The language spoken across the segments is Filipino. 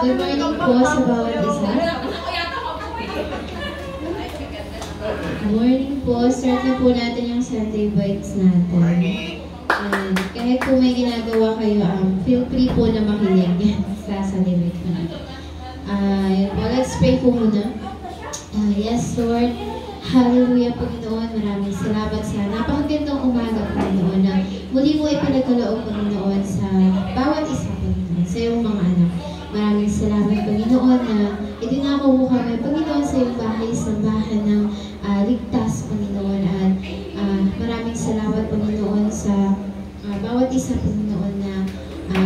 Good morning po sa bawat isa. Good morning po. Start na po natin yung Sunday Bites natin. And kahit po may ginagawa kayo, feel free po na makinig sa Sunday Bites natin. Let's pray po muna. Yes, Lord. Hallelujah, Panginoon. Maraming salamat sa napakagandang umaga, Panginoon, na muli mo ipinagkaloob, Panginoon, sa bawat isa, Panginoon, sa iyong mga anak. Maraming salamat, Panginoon, na itinako mo kami, Panginoon, sa iyong bahay, sambahan ng ligtas, Panginoon. At maraming salamat, Panginoon, sa bawat isa, Panginoon, na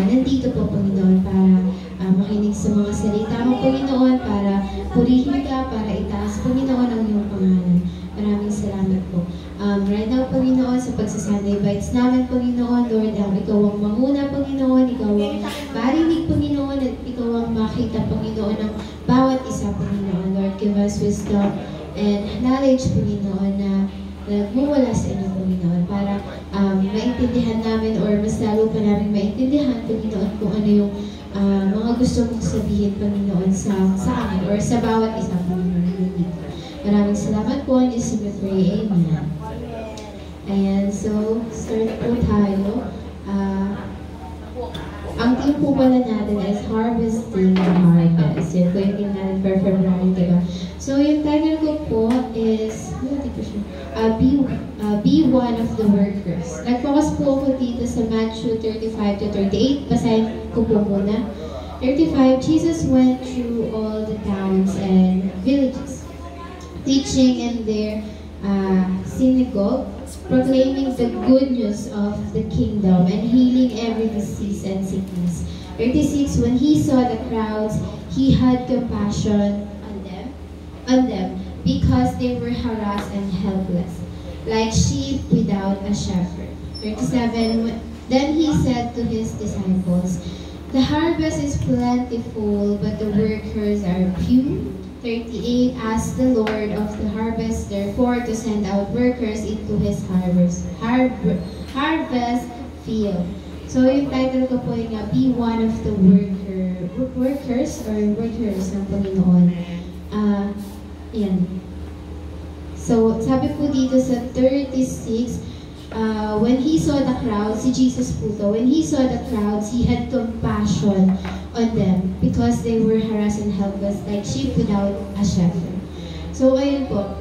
nandito po, Panginoon, para makinig sa mga salita mo, Panginoon, para purihin ka, para itaas, Panginoon, ang iyong pangalan. Maraming salamat po. Right now, Panginoon, sa pagsa-Sunday Bites namin, Panginoon, Lord, ikaw ang mamuna, Panginoon, ikaw ang marinig, Panginoon, at ikaw ang makita, Panginoon, ng bawat isa, Panginoon. Lord, give us wisdom and knowledge, Panginoon, na nagmumula sa inyo, Panginoon, para maintindihan namin or mas lalo pa namin maintindihan, Panginoon, kung ano yung mga gusto mong sabihin, Panginoon, sa amin or sa bawat isa, Panginoon. Maraming salamat po. In Jesus we pray. Amen. Ayan, so start po tayo. Ang team po pala natin is Harvesting the Harvest. Yan po yung team natin for February, diba? So yung title ko po is, be one of the workers. Nag-focus po ako dito sa Matthew 35 to 38. Basahin ko po muna. 35, Jesus went through all the towns and villages, teaching in their synagogue, proclaiming the good news of the kingdom and healing every disease and sickness. 36, when he saw the crowds, he had compassion on them because they were harassed and helpless, like sheep without a shepherd. 37, then he said to his disciples, the harvest is plentiful, but the workers are few. 38, ask the Lord of the harvest, therefore, to send out workers into his harvest field. So, yung title ko po yung be one of the workers ng Panginoon. Yan. So, sabi po dito sa 36, when he saw the crowds, si Jesus po to, when he saw the crowds, he had compassion on them because they were harassed and helpless like sheep without a shepherd. So, ayun po.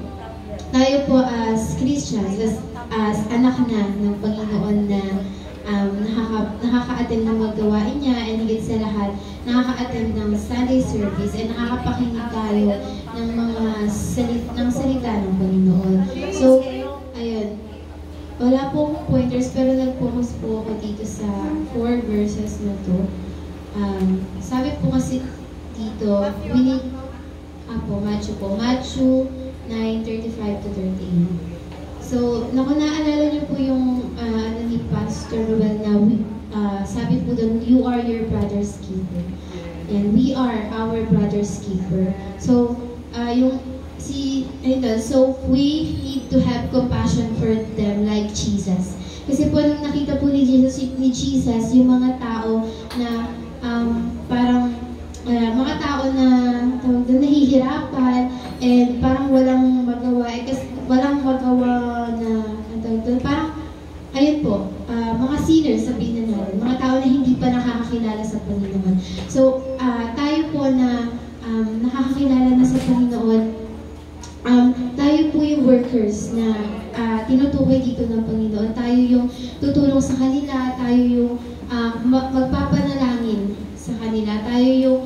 Tayo po as Christians, as anak na ng Panginoon na nakaka-attend ng mga gawain niya and higit sa lahat, nakaka-attend ng Sunday service and nakakapakinig tayo ng mga salita ng Panginoon. So, ayun. Wala po akong pointers pero nag-focus po ako dito sa 4 verses na to. Sabi po kasi dito, Matthew 9:35 to 38. So, naalala niyo po yung ni Pastor Ruel na sabi po doon, you are your brother's keeper. And we are our brother's keeper. So, so we need to have compassion for them like Jesus. Kasi po nung nakita po ni Jesus yung mga tao na parang mga tao na nahihirapan and parang walang magawa kasi walang magawa na parang ayun po, mga sinners sabihin na natin, mga tao na hindi pa nakakakilala sa Panginoon. So tayo po na nakakakilala na sa Panginoon, tayo po yung workers na tinutukoy dito ng Panginoon. Tayo yung tutulong sa kanila, tayo yung magpapanalangin sa kanila. Tayo yung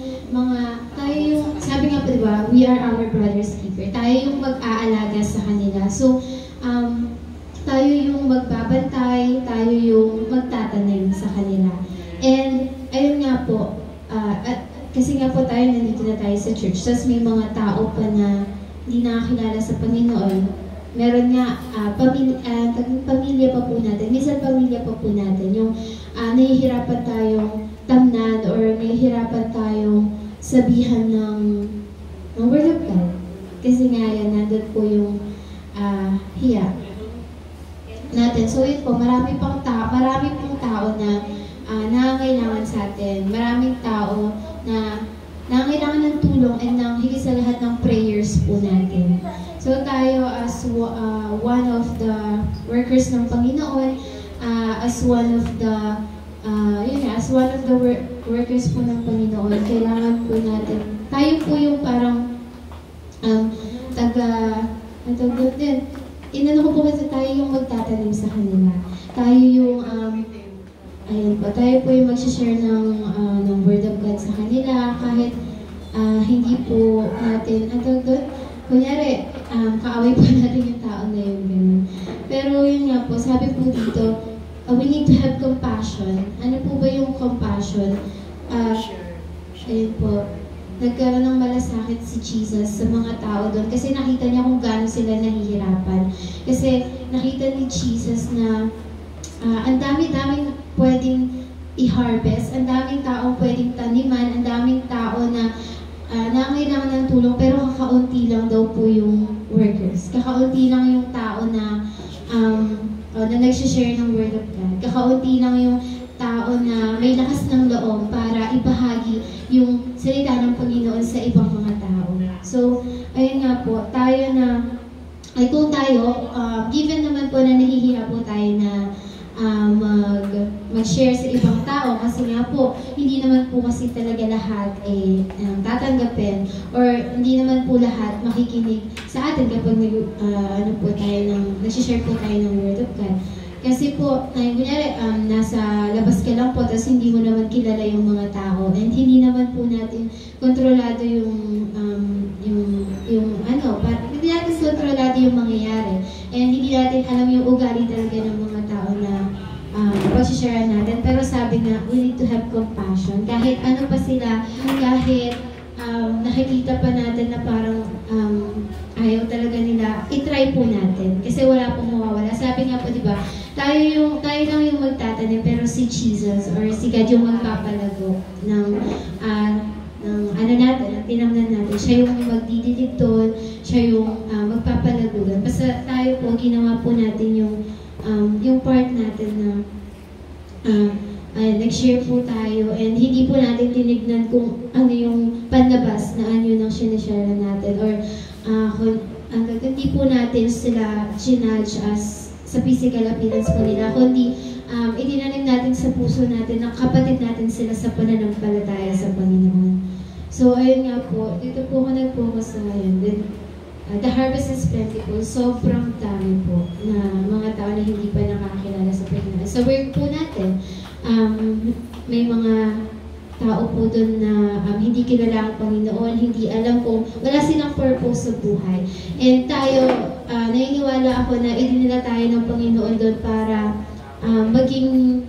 sabi nga po diba, we are our brother's keeper. Tayo yung mag-aalaga sa kanila. So, tayo yung magbabantay, tayo yung magtatanim sa kanila. And, ayun nga po, kasi nga po tayo, nandito na tayo sa church. Tapos may mga tao pa na hindi nakakilala sa Panginoon. Meron nga, pamilya pa po natin. Minsan pamilya pa po natin. Yung nahihirapan tayong tamnan or nahihirapan tayong sabihan ng Word of God. Kasi nga yan, nandun po yung hiya natin. So yun po, marami pong tao na nangangailangan sa atin. Maraming tao na po natin. So tayo as one of the workers ng Panginoon, as one of the workers po ng Panginoon, kailangan po natin, tayo po yung parang inano ko po kasi tayo yung magtatanim sa kanila. Tayo yung, tayo po yung mag-share ng Word of God sa kanila, kahit hindi po natin, kunyari, kaaway po natin yung tao na yun, ganun. Pero yun nga po, sabi po dito, we need to have compassion. Ano po ba yung compassion? Ayun po, nagkaroon ng malasakit si Jesus sa mga tao doon kasi nakita niya kung gaano sila nahihirapan. Kasi nakita ni Jesus na ang dami-daming pwedeng i-harvest, ang daming taong pwedeng taniman, ang daming tao na nangailangan ng tulong, pero kakaunti lang daw po yung workers. Kakaunti lang yung tao na nag-share ng Word of God. Kakaunti lang yung tao na may lakas ng loob para ibahagi yung salita ng Panginoon sa ibang mga tao. So, ayun nga po, kung tayo, given naman po na nahihirap po tayo na mag-share sa ibang tao kasi nga po, hindi naman po kasi talaga lahat tatanggapin or hindi naman po lahat makikinig sa atin kapag nag-share po tayo ng Word of God. Kasi po, kunyari, nasa labas ka lang po, tapos hindi mo naman kilala yung mga tao and hindi naman po natin kontrolado hindi natin kontrolado yung mangyayari and hindi natin alam yung ugali talaga ng mga tao na pag-share natin. Pero sabi nga, we need to have compassion. Kahit ano pa sila, kahit nakikita pa natin na parang ayaw talaga nila, itry po natin. Kasi wala pong mawawala. Sabi nga po, di ba, tayo lang yung magtatanim, pero si Jesus or si God yung magpapalago ng tinamnan natin. Siya yung magdidilig doon, siya yung magpapalagugan. Basta tayo po, ginawa po natin yung part natin na nag-share po tayo and hindi po natin tinignan kung ano yung panlabas na ano yung sinashare natin or hindi po natin sila chinudge as sa physical appearance po nila, kundi itinanim natin sa puso natin na kapatid natin sila sa pananampalataya sa Panginoon. So, ayun nga po, dito po ako nag-focus na ngayon. Then, the harvest is plentiful. Sobrang dami po na mga tao na hindi pa nakakilala sa Panginoon. Sa work po natin, may mga tao po doon na hindi kilala ang Panginoon, hindi alam kung wala silang purpose sa buhay. And tayo, naniniwala ako na idinila tayo ng Panginoon doon para maging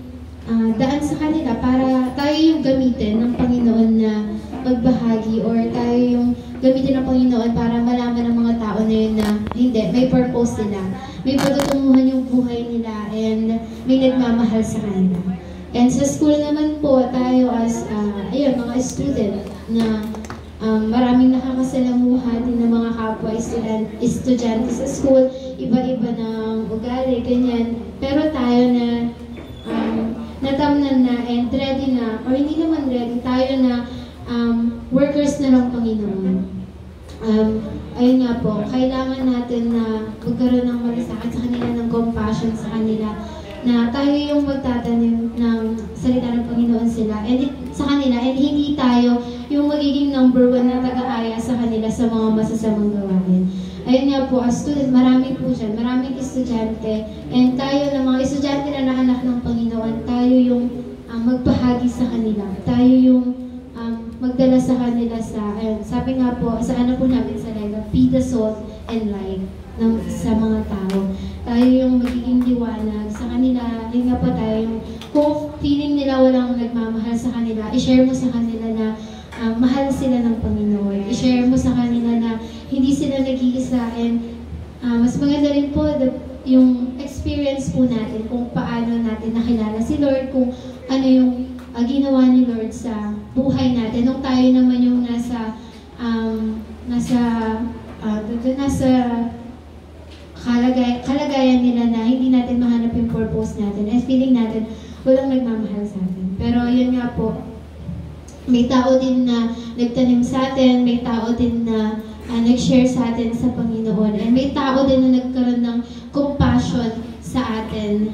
daan sa kanila, para tayo yung gamitin ng Panginoon na magbahagi or tayo yung gamitin ng Panginoon para malaman ng mga tao na yun na hindi, may purpose sila. May patutunguhan yung buhay nila and may nagmamahal sa kanila. And sa school naman po, tayo as mga student na maraming nakakasalamuhan din ng mga kapwa estudyante sa school, iba-iba ng ugali, ganyan. Pero tayo na natamnan na and ready na, or hindi naman ready, tayo na workers na ng Panginoon. Ayun nga po, kailangan natin na magkaroon ng malasakit sa kanila, ng compassion sa kanila, na tayo yung magtatanim ng salita ng Panginoon sa kanila, and hindi tayo yung magiging number 1 na taga-aya sa kanila sa mga masasamang gawain. Ayun nga po, as student, marami po dyan, maraming estudyante, and tayo na mga estudyante na anak ng Panginoon, tayo yung magbahagi sa kanila, tayo yung magdala sa kanila sabi nga po, sa ano po namin sa live, feed the soul and light sa mga tao. Tayo yung magiging liwanag sa kanila, yun nga po tayo yung, kung feeling nila walang nagmamahal sa kanila, i-share mo sa kanila na mahal sila ng Panginoon. I-share mo sa kanila na hindi sila nag-iisa and mas maganda rin po yung experience po natin kung paano natin nakilala si Lord, kung ano yung ginawa ni Lord sa buhay natin. Nung tayo naman yung nasa kalagayan nila na hindi natin mahanap yung purpose natin and feeling natin walang nagmamahal sa atin. Pero yun nga po, may tao din na nagtanim sa atin, may tao din na nag-share sa atin sa Panginoon. And may tao din na nagkaroon ng compassion sa atin.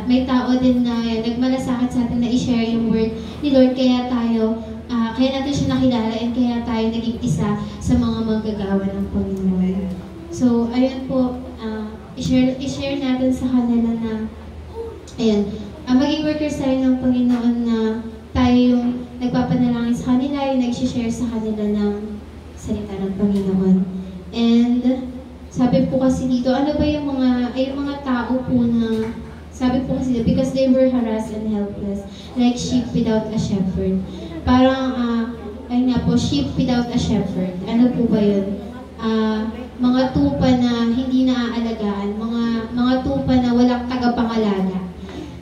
May tao din na nagmalasakit sa atin na i-share yung word ni Lord, kaya natin siya nakilala and kaya tayo naging isa sa mga manggagawa ng Panginoon. So, ayun po, i-share natin sa kanila na, maging workers tayo ng Panginoon na tayo yung nagpapanalangin sa kanila, yung nag-share sa kanila ng salita ng Panginoon. And, sabi po kasi dito, ano ba yung mga tao po na, sabi po kasi dito, because they were harassed and helpless, like sheep without a shepherd. Parang, ayun nga po, sheep without a shepherd. Ano po ba yun? Mga tupa na hindi naaalagaan, mga tupa na walang tagapangalaga.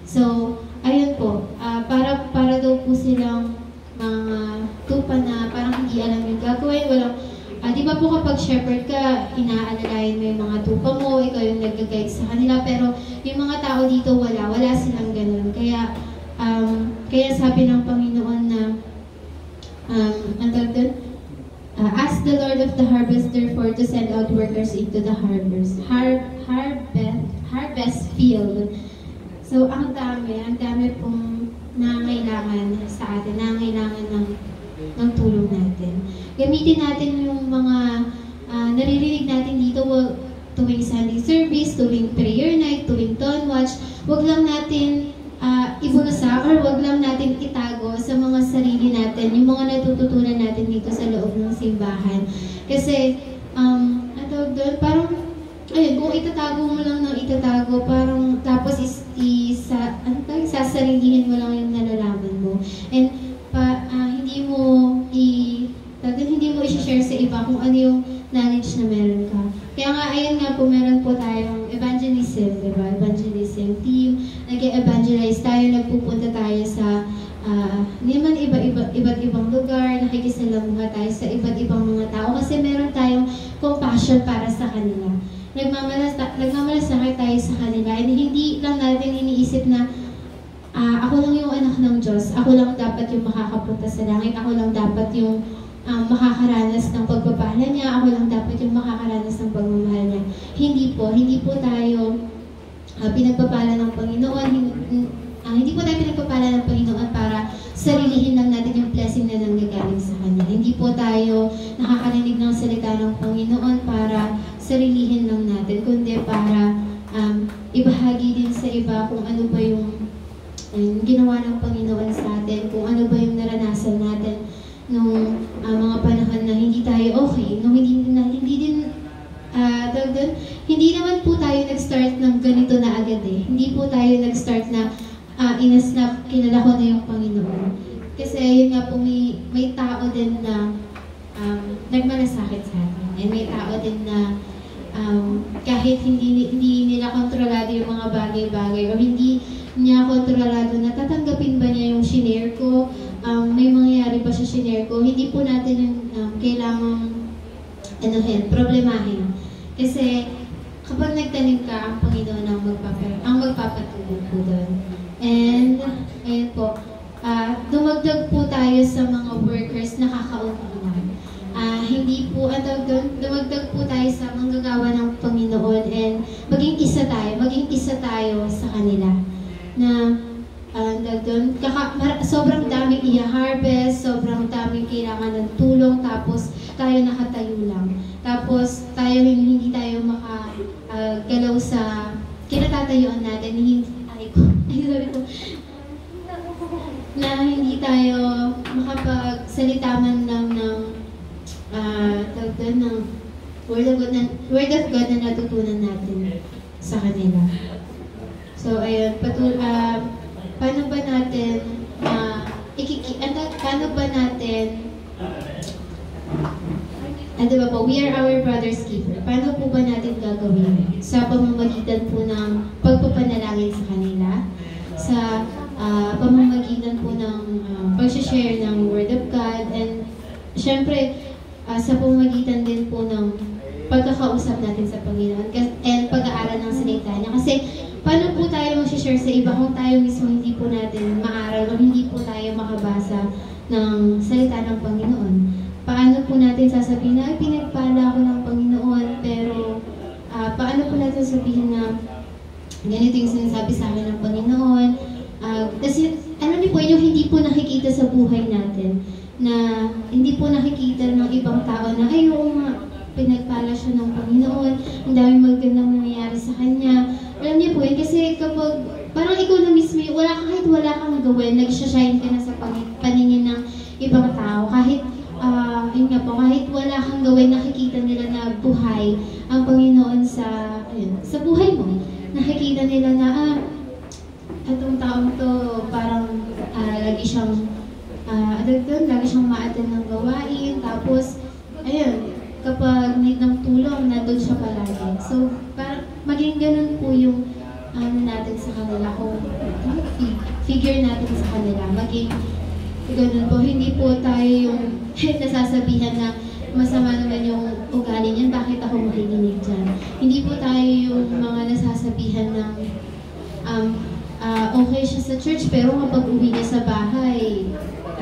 So, ayun po, para daw po silang mga tupa na parang hindi alam yung gagawin, di ba po kapag shepherd ka, inaaalagayin mo yung mga tupa mo, ikaw yung nag-guide sa kanila, pero yung mga tao dito wala silang ganun. Kaya sabi ng Panginoon na, ask the Lord of the harvest therefore to send out workers into the harvest field. So, ang dami pong nangailangan sa atin, nangailangan ng tulong natin. Gamitin natin yung mga naririnig natin dito tuwing Sunday service, tuwing prayer night, tuwing dawn watch. Huwag lang natin ibulsa or huwag lang natin itago sa mga sarili natin, yung mga natututunan natin dito sa loob ng simbahan. Kasi, parang, kung itatago mo lang ng itatago, parang tapos sasarilihin mo lang yung nalalaman mo. And hindi mo i-share sa iba kung ano yung knowledge na meron ka. Kaya nga, ayun nga po, meron po tayong evangelism, diba? Evangelism team, nag-evangelize tayo, nagpupunta tayo sa naman iba't ibang lugar, nakikisalamuha tayo sa iba't ibang mga tao kasi meron tayong compassion para sa kanila. Nagmamalasakit tayo sa kanila and hindi lang natin iniisip na ako lang yung anak ng Diyos, ako lang dapat yung makakapunta sa langit, ako lang dapat yung makakaranas ng pagpapala niya, ako lang dapat yung makakaranas ng pagmamahal niya. Hindi po tayo pinagpapala ng Panginoon, hindi po tayo pinagpapala ng Panginoon para sarilihin lang natin yung blessing na nanggagaling sa Kanya. Hindi po tayo nakakarinig ng salita ng Panginoon para sarilihin lang natin, kundi para ibahagi din sa iba kung ano ba yung ginawa ng Panginoon sa atin, kung ano ba yung naranasan natin nung mga panahon na hindi tayo okay, nung hindi naman po tayo nag-start ng ganito na agad eh. Hindi po tayo nag-start na inasnap, kilala ko na yung Panginoon. Kasi yun nga po, may tao din na nagmalasakit sa atin. And may tao din na kahit hindi nila kontrolado yung mga bagay-bagay o hindi niya kontrolado na tatanggapin ba niya yung shinare ko, may mangyayari ba sa shinare ko, hindi po natin kailangang problemahin. Kasi kapag nagtanim ka, ang Panginoon ang magpapatulog po doon. And ayun po, dumagdag po tayo sa mga workers na kakaunawan. Hindi po, dumagdag po tayo sa manggagawa ng Panginoon and maging isa tayo sa kanila. Na sobrang daming i-harvest, sobrang daming kailangan ng tulong, tapos tayo nakatayo lang. Tapos hindi tayo makagalaw sa kinatatayuan natin, na hindi tayo makapagsalita man lang ng Word of God na natutunan natin sa kanila. So, ayun, paano ba natin diba po, we are our brother's keeper. Paano po ba natin gagawin? Sa pamamagitan po ng pagpapanalangin sa kanila, sa pamamagitan po ng pag-share ng Word of God, and syempre, sa pamamagitan din po ng pagkakausap natin sa Panginoon and pag-aaral ng salita niya. Kasi, paano po tayo mag-share sa iba kung tayo mismo hindi po natin maaral o hindi po tayo makabasa ng salita ng Panginoon? Paano po natin sasabihin na, po natin sabihin na ganito yung sinasabi sa amin ng Panginoon. Kasi ano niyo po, yung hindi po nakikita sa buhay natin, na hindi po nakikita ng ibang tao na ay oo nga, pinagpala siya ng Panginoon, ang daming magandang nangyayari sa kanya. Alam niyo po yun, kasi kapag parang ikaw na mismo, kahit wala kang gawin, nag-shine ka na sa paningin ng ibang tao. Kahit, yun nga po, kahit wala kang gawin, nakikita nila na buhay ang Panginoon sa buhay mo. Nakikita nila na, itong taong to, parang lagi siyang lagi siyang ma-attend ng gawain, tapos, ayun, kapag need ng tulong, nandun siya palagi. So, parang maging ganun po yung natin sa kanila, kung figure natin sa kanila, maging ganun po. Hindi po tayo yung nasasabihan na masama naman yung ugali niyan, bakit ako makikinig dyan? Hindi po tayo yung mga nasasabihan ng okay siya sa church, pero kapag uwi niya sa bahay,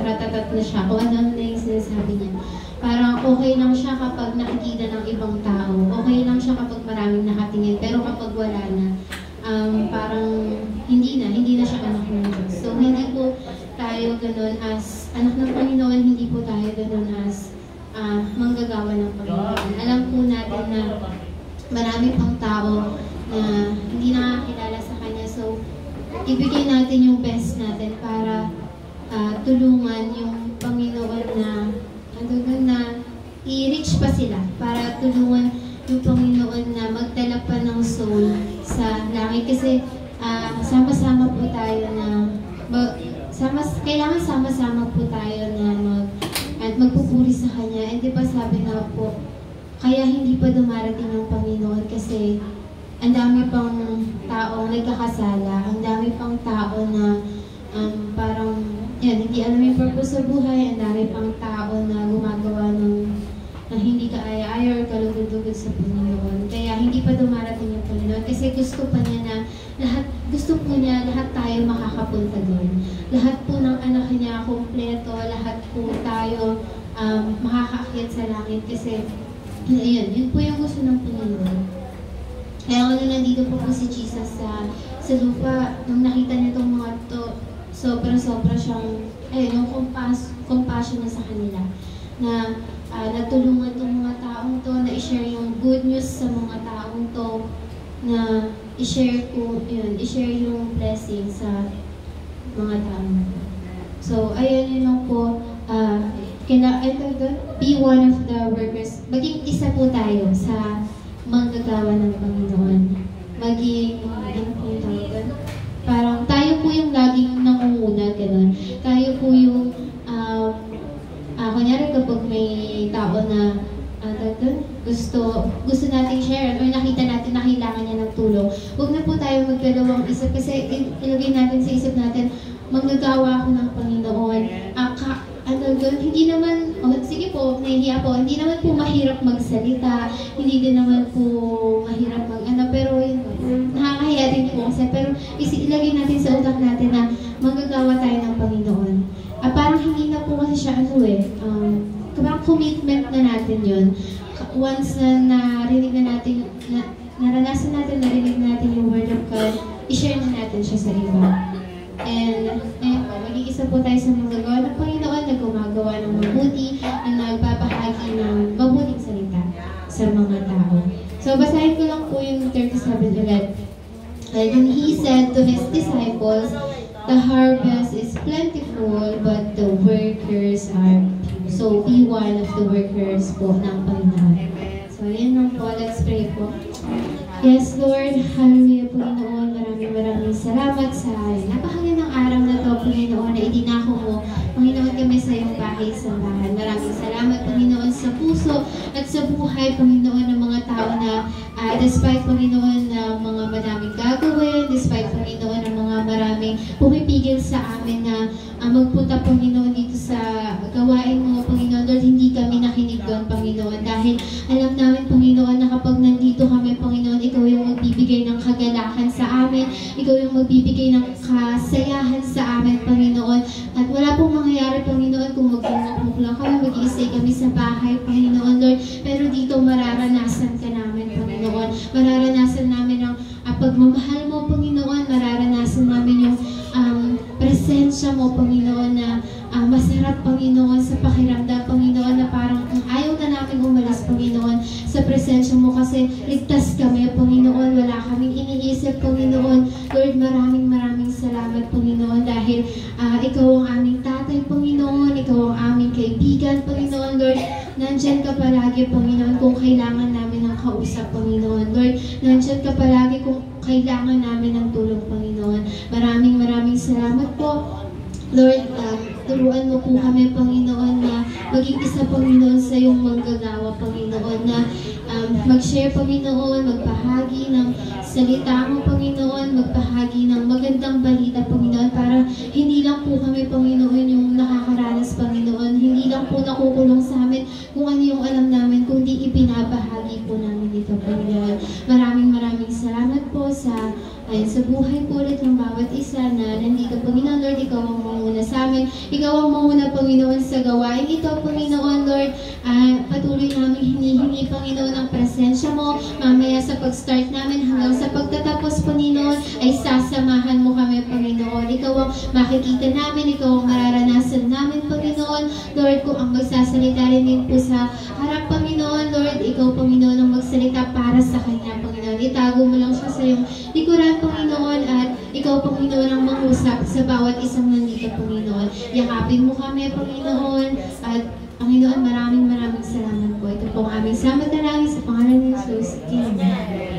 ratatat na siya, kung ano na yung sinasabi niya. Parang okay lang siya kapag nakikita ng ibang tao, okay lang siya kapag maraming nakatingin, pero kapag wala na, parang hindi na siya anak ng Diyos. So hindi po tayo ganun as anak ng Panginoon, hindi po tayo ganun as manggagawa ng Panginoon. Alam po natin na marami pang tao na hindi nakakilala sa Kanya, so ibigay natin yung best natin para tulungan yung Panginoon na i-reach pa sila, para tulungan yung Panginoon na magdala pa ng soul sa langit. Kasi sama-sama po tayo na kailangan sama-sama po tayo na magpupuri sa Kanya. And di ba sabi nga po, kaya hindi pa dumarating ang Panginoon kasi ang dami pang taong nagkakasala, ang dami pang tao na parang hindi alam yung purpose sa buhay, ang dami pang tao na gumagawa ng hindi kaaya-aya or kalugod-lugod sa Panginoon. Kaya hindi pa dumarating yung Panginoon kasi gusto pa niya na lahat tayo makakapunta doon. Lahat po ng anak niya kompleto, lahat po tayo makakaakyat sa langit kasi yun po yung gusto ng Panginoon. Kaya kung nandito po si Jesus sa lupa, nung nakita niya itong mga to, sobra-sobra siyang, yung compassion niya sa kanila. Na natulungan itong mga taong to, na i-share yung good news sa mga taong to, na i-share yung blessing sa mga taong to. So, ayun yun lang po. Be one of the workers. Maging isa po tayo sa manggagawa ng Panginoon. Maging, parang tayo po yung laging nangunguna, gano'n. Tayo po yung, kunyari kapag may tao na gusto natin share or nakita natin na kailangan niya ng tulong, huwag na po tayo magdalawang isip kasi ilagay natin sa isip natin, manggagawa ako ng Panginoon. Hindi naman, sige po, nahihiya po, hindi naman po mahirap magsalita, hindi din naman po mahirap pero yun, nakakahiya din po kasi, pero ilagay natin sa utak natin na manggagawa tayo ng Panginoon. Parang hindi na po kasi siya parang commitment na natin yun. Once na narinig na natin, naranasan natin, narinig natin yung Word of God, i-share na natin siya sa iba. And ayun po, mag-iisa po tayo sa manggagawa ng Panginoon na gumagawa ng mabuti, na nagbabahagi ng mabuting salita sa mga tao. So, basahin ko lang po yung 37 ulit. And he said to his disciples, "The harvest is plentiful, but the workers are few." So, be one of the workers po ng Panginoon. So, yun lang po. Let's pray po. Yes, Lord. Hallelujah, Panginoon. Maraming salamat sa napakagandang araw na to, Panginoon, na idinako mo, Panginoon, kami sa iyong bahay-sambahan. Maraming salamat, Panginoon, sa puso at sa buhay, Panginoon, ng mga tao na despite, Panginoon, na mga maraming gagawin, despite, Panginoon, ng mga maraming pumipigil sa amin na magpunta, Panginoon, dito sa gawain mo, Panginoon. Lord, hindi kami nakinig doon, Panginoon, dahil alam namin, Panginoon, na kapag nandito kami, Panginoon, ikaw yung magbibigay ng kagalakan sa amin, ikaw yung magbibigay ng kasayahan sa amin, Panginoon. At wala pong mangyayari, Panginoon, kung magmumukmuk lang kami, mag-iisay kami sa bahay, Panginoon, Lord. Pero dito mararanasan ka namin, Panginoon. Mararanasan sa pakiramdam, Panginoon, na parang ayaw na namin umalis, Panginoon, sa presensya mo kasi ligtas kami, Panginoon. Wala kaming iniisip, Panginoon. Lord, maraming salamat, Panginoon, dahil ikaw ang aming tatay, Panginoon. Ikaw ang aming kaibigan, Panginoon. Lord, nandyan ka palagi, Panginoon, kung kailangan namin ng kausap, Panginoon. Lord, nandyan ka palagi kung kailangan namin ng tulong, Panginoon. Maraming salamat po. Lord, turuan mo po kami, Panginoon, na maging isa, Panginoon, sa iyong manggagawa, Panginoon, na mag-share, Panginoon, magbahagi ng salita mo, Panginoon, magbahagi ng magandang balita, Panginoon, para hindi lang po kami, Panginoon, yung nakakaranas, Panginoon, hindi lang po nakukulong sa amin kung ano yung alam namin, kundi ibinabahagi po namin dito, Panginoon. Maraming salamat po sa buhay po ulit ng bawat isa na nandito, Panginoon. Lord, ikaw ang manguna sa amin. Ikaw ang manguna, Panginoon, sa gawain ito, Panginoon. Lord, patuloy namin hinihingi, Panginoon, ang presensya mo. Mamaya sa pag-start namin hanggang sa pagtatapos, Panginoon, ay sasamahan mo kami, Panginoon. Ikaw ang makikita namin, ikaw ang mararanasan namin, Panginoon. Lord, kung ang magsasalita rin din po sa harap, Panginoon, Lord, ikaw, Panginoon, ang magsalita para sa Kanya, Panginoon. Itago mo lang siya sa iyong likuran, Panginoon, at ikaw, Panginoon, ang mangusap sa bawat isang nandito, Panginoon. Yakapin mo kami, Panginoon, at Panginoon, maraming salamat po. Ito po ang aming salamat na langit sa pangalan ni Jesus. Amen.